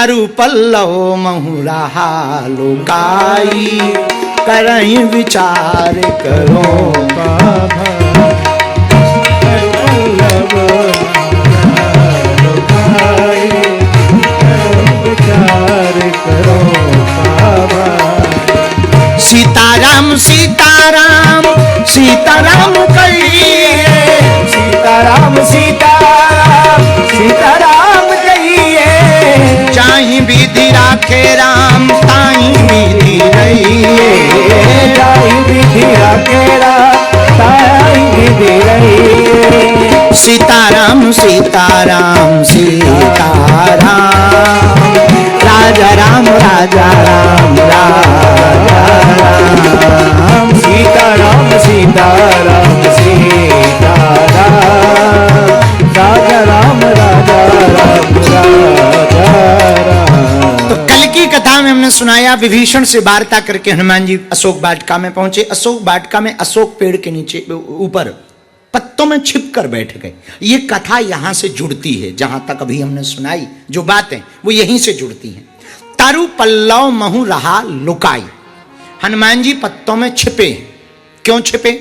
तरु पल्लव महुराहा लुकाई, करई विचार करो सीताराम सीताराम सीताराम कहिए, सीताराम सीताराम सीताराम कहिए, चाहि विधि राखे राम ताहि विधि रहिए, चाहि विधि राखे राम ताहि विधि रहिए। सीताराम सीताराम सीताराम, राजा राम राजा राम राजा राम, सीताराम सीताराम सीताराम, राजा राम राजा राम राजा राम। तो कल की कथा में हमने सुनाया विभीषण से वार्ता करके हनुमान जी अशोक वाटिका में पहुंचे। अशोक वाटिका में अशोक पेड़ के नीचे ऊपर पत्तों में छिप कर बैठ गए। ये कथा यहां से जुड़ती है, जहां तक अभी हमने सुनाई जो बातें वो यहीं से जुड़ती हैं। तरु पल्लव महु रहा लुकाई, हनुमान जी पत्तों में छिपे। क्यों छिपे?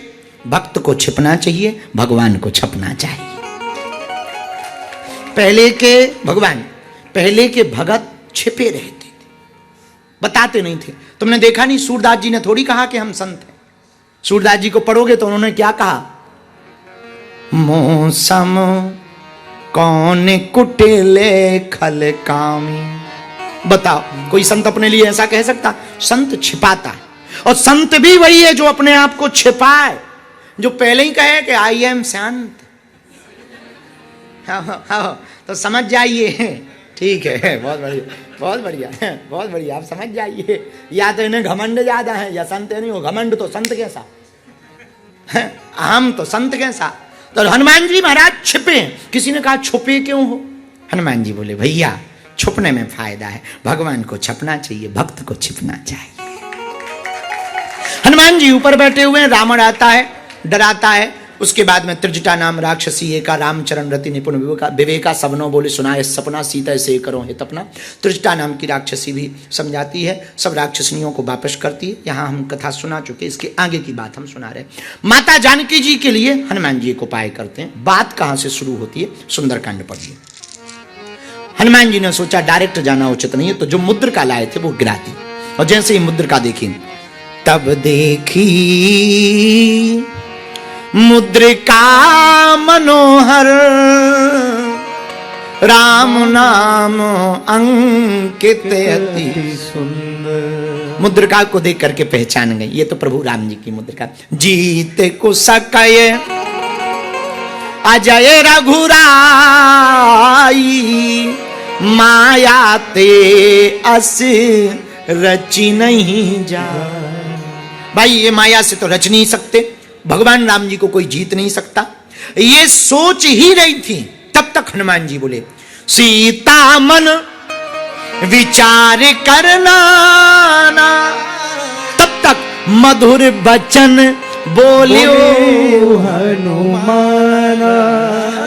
भक्त को छिपना चाहिए, भगवान को छपना चाहिए। पहले के भगवान, पहले के भगत छिपे रहते थे, बताते नहीं थे। तुमने देखा नहीं, सूरदास जी ने थोड़ी कहा कि हम संत हैं। सूरदास जी को पढ़ोगे तो उन्होंने क्या कहा? मौसम कौन कुटिले खल कामी। बताओ, कोई संत अपने लिए ऐसा कह सकता? संत छिपाता है, और संत भी वही है जो अपने आप को छिपाए, जो पहले ही कहे कि आई एम शांत। तो समझ जाइए, ठीक है, बहुत बढ़िया बहुत बढ़िया बहुत बढ़िया, आप समझ जाइए। या तो इन्हें घमंड ज्यादा है, या संत नहीं हो। घमंड तो संत कैसा, हम तो संत कैसा। तो हनुमान जी महाराज छिपे। किसी ने कहा छुपे क्यों हो? हनुमान जी बोले भैया छुपने में फायदा है, भगवान को छपना चाहिए, भक्त को छिपना चाहिए। हनुमान जी ऊपर बैठे हुए हैं, रावण आता है, डराता है। उसके बाद में त्रिजटा नाम राक्षसी एका, रामचरण रति निपुण विवेका, सबनो बोले सुनाए सपना, सीता से करो हे तपना। त्रिजटा नाम की राक्षसी भी समझाती है, सब राक्षसनियों को वापस करती है। यहाँ हम कथा सुना चुके, इसके आगे की बात हम सुना रहे। माता जानकी जी के लिए हनुमान जी एक उपाय करते हैं। बात कहाँ से शुरू होती है? सुंदरकांड पढ़िए। हनुमान जी ने सोचा डायरेक्ट जाना उचित नहीं है, तो जो मुद्रिका लाए थे वो गिरा दी। और जैसे ही मुद्रिका देखी, तब देखी मुद्रिका मनोहर, राम नाम अंकित अति सुंदर। मुद्रिका को देख करके पहचान गई, ये तो प्रभु राम जी की मुद्रिका। जीते को सकये अजय रघुराई, माया ते अस रची नहीं जा। भाई ये माया से तो रच नहीं सकते, भगवान राम जी को कोई जीत नहीं सकता। ये सोच ही रही थी, तब तक हनुमान जी बोले सीता मन विचार करना ना। तब तक मधुर वचन बोलियो हनुमान।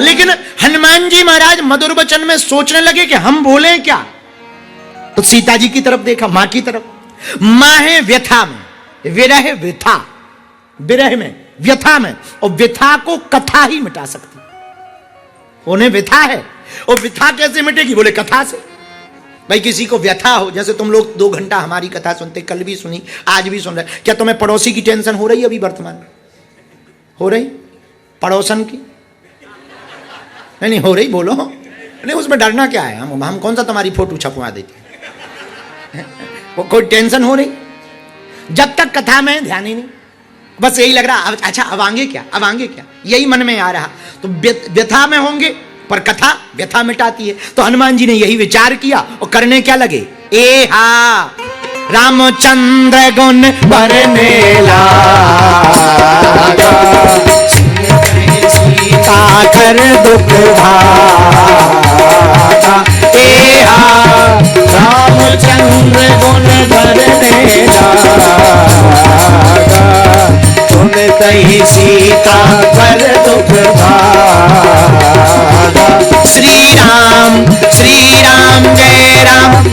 लेकिन हनुमान जी महाराज मधुर वचन में सोचने लगे कि हम बोले क्या। तो सीता जी की तरफ देखा, मां की तरफ। मां है व्यथा में, विरह व्यथा, विरह में व्यथा में, और व्यथा को कथा ही मिटा सकती। उन्हें व्यथा है, और व्यथा कैसे मिटेगी? बोले कथा से। भाई किसी को व्यथा हो, जैसे तुम लोग 2 घंटा हमारी कथा सुनते, कल भी सुनी आज भी सुन रहे, क्या तुम्हें पड़ोसी की टेंशन हो रही है? अभी वर्तमान हो रही? पड़ोसन की नहीं हो रही? बोलो नहीं, उसमें डरना क्या है? हम कौन सा तुम्हारी फोटो छपवा देते? वो कोई टेंशन हो रही? जब तक कथा में ध्यान ही नहीं, बस यही लग रहा अच्छा अब आगे क्या, अब आगे क्या, यही मन में आ रहा। तो व्यथा में होंगे, पर कथा व्यथा मिटाती है। तो हनुमान जी ने यही विचार किया और करने क्या लगे? ए हा रामचंद्र गुण भरने लागा, सीता कर दुख भागा। ए हा रामचंद्र गुण भरने लागा, तुम तही सीता कर दुख भागा। श्री राम जय राम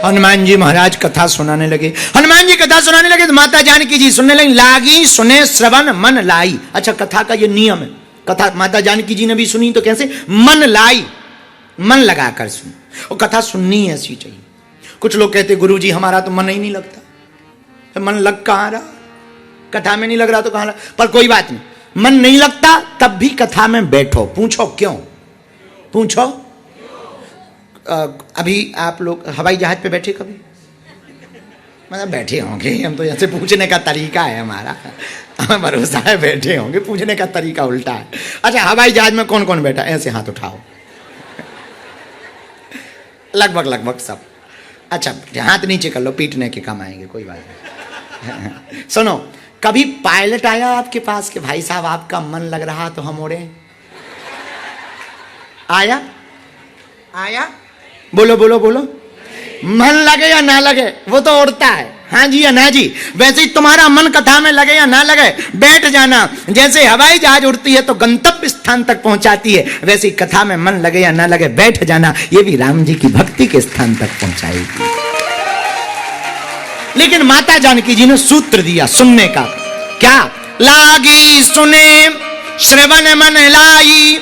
हनुमान जी महाराज कथा सुनाने लगे। हनुमान जी कथा सुनाने लगे तो माता जानकी जी सुनने लगी। लागी सुने श्रवण मन लाई। अच्छा, कथा का ये नियम है। कथा माता जानकी जी ने भी सुनी तो कैसे? मन लाई, मन लगाकर सुनी। और कथा सुननी ऐसी चाहिए। कुछ लोग कहते गुरु जी हमारा तो मन ही नहीं लगता। तो मन लग कहाँ रहा? कथा में नहीं लग रहा तो कहाँ रहा? पर कोई बात नहीं, मन नहीं लगता तब भी कथा में बैठो। पूछो क्यों? पूछो। अभी आप लोग हवाई जहाज पे बैठे कभी? मतलब बैठे होंगे, हम तो ऐसे पूछने का तरीका है हमारा, हमें भरोसा है बैठे होंगे, पूछने का तरीका उल्टा है। अच्छा, हवाई जहाज में कौन कौन बैठा? ऐसे हाथ उठाओ। लगभग लगभग सब। अच्छा, हाथ नीचे कर लो, पीटने के काम आएंगे, कोई बात नहीं। सुनो, कभी पायलट आया आपके पास कि भाई साहब आपका मन लग रहा तो हम उड़े? आया? आया? बोलो बोलो बोलो। मन लगे या ना लगे वो तो उड़ता है, हाँ जी या ना जी। वैसे ही तुम्हारा मन कथा में लगे या ना लगे बैठ जाना। जैसे हवाई जहाज उड़ती है तो गंतव्य स्थान तक पहुंचाती है, वैसे ही कथा में मन लगे या ना लगे बैठ जाना, ये भी राम जी की भक्ति के स्थान तक पहुंचाएगी। लेकिन माता जानकी जी ने सूत्र दिया सुनने का। क्या? लागी सुने श्रवण मन लाई,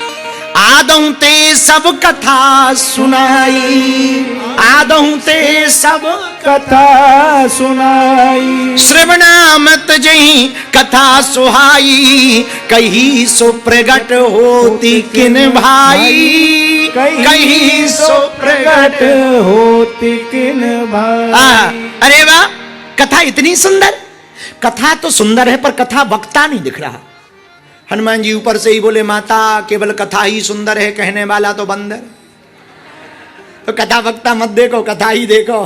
आदौ ते सब कथा सुनाई। आदौ ते सब कथा सुनाई। श्रवणामत जही कथा सुहाई, कही सो प्रगट होती किन भाई। कही सो प्रगट होती किन भाई। अरे वाह, कथा इतनी सुंदर। कथा तो सुंदर है पर कथा वक्ता नहीं दिख रहा। हनुमान जी ऊपर से ही बोले माता केवल कथा ही सुंदर है, कहने वाला तो बंदर। तो कथा वक्ता मत देखो, कथा ही देखो।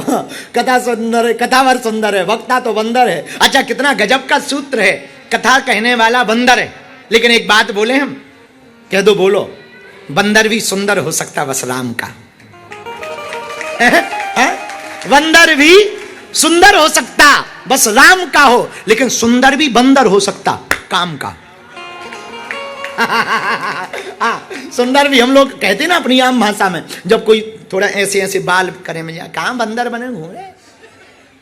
कथा सुंदर है, कथावर सुंदर है, वक्ता तो बंदर है। अच्छा, कितना गजब का सूत्र है। कथा कहने वाला बंदर है, लेकिन एक बात बोले हम, कह दो बोलो, बंदर भी सुंदर हो सकता बस राम का। बंदर भी सुंदर हो सकता बस राम का हो, लेकिन सुंदर भी बंदर हो सकता काम का। सुंदर भी हम लोग कहते ना अपनी आम भाषा में, जब कोई थोड़ा ऐसे ऐसे बाल करे में जाए, कहां बंदर बने घूमे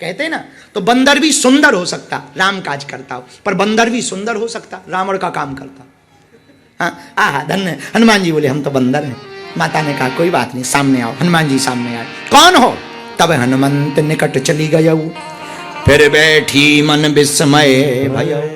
कहते ना, तो बंदर भी सुंदर हो सकता राम काज करता हो, पर बंदर भी सुंदर हो सकता रावण का काम करता। हाँ, धन्य। हनुमान जी बोले हम तो बंदर हैं। माता ने कहा कोई बात नहीं, सामने आओ। हनुमान जी सामने आए। कौन हो? तब हनुमंत निकट चली गयऊ, फिर बैठी मन विस्मय भय।